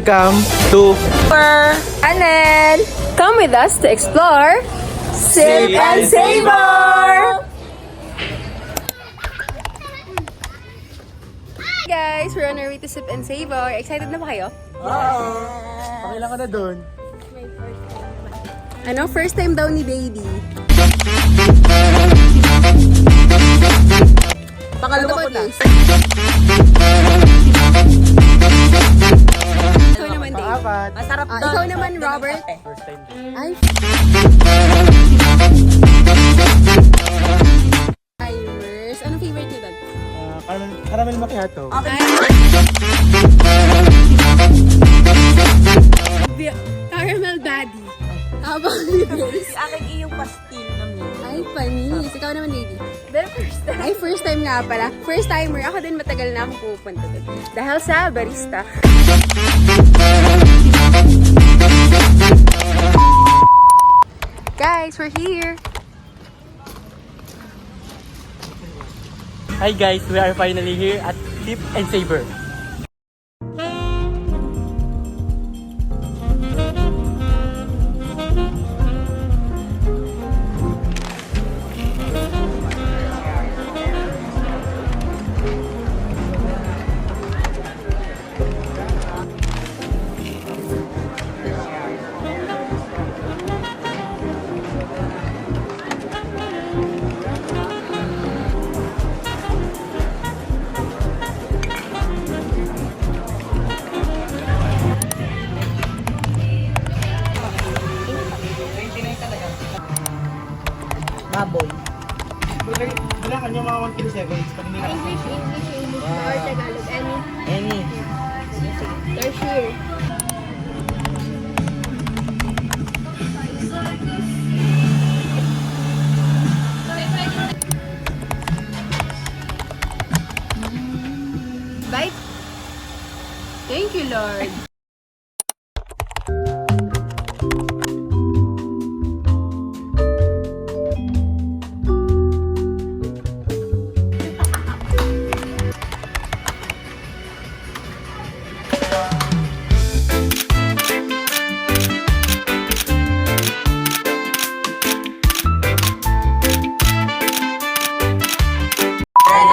Welcome to Anel! Come with us to explore Sip and Savor! Hi guys! We're on our way to Sip and Savor. Excited na ba kayo? Pakailan ka na doon. Ano? First time daw ni baby. Pangalawa ko na. Ikaw naman, Dave. Pang-apat. Masarap doon. Ikaw naman, Robert. First time. Ay, timers. Anong favorite niyo doon? Caramel macchiato. Okay. Caramel Daddy. How about you guys? Si akin iyong pastil na milk. Ay, panis. Ikaw naman, baby. Pero first time. Ay, first time nga pala. First timer. Ako din matagal na akong pupunta doon. Dahil sa barista. Guys, we're here. Hi guys, we are finally here at Sip and Savor. Baboy. Wala ka niyo mga 1 kilo 7 pag hindi English, or Tagalog. Any. Tertiary. Bite. Thank you, Lord.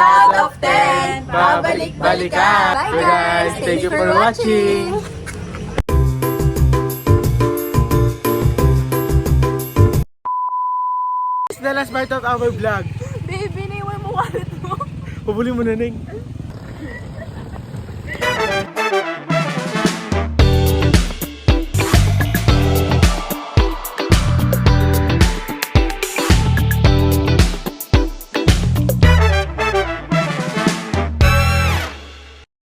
Out of 10. Babalik-balikan! Bye, So guys, thank you for watching! This is the last part of our vlog. Baby, naiwan mo wallet mo. Pabuli mo na, Ning.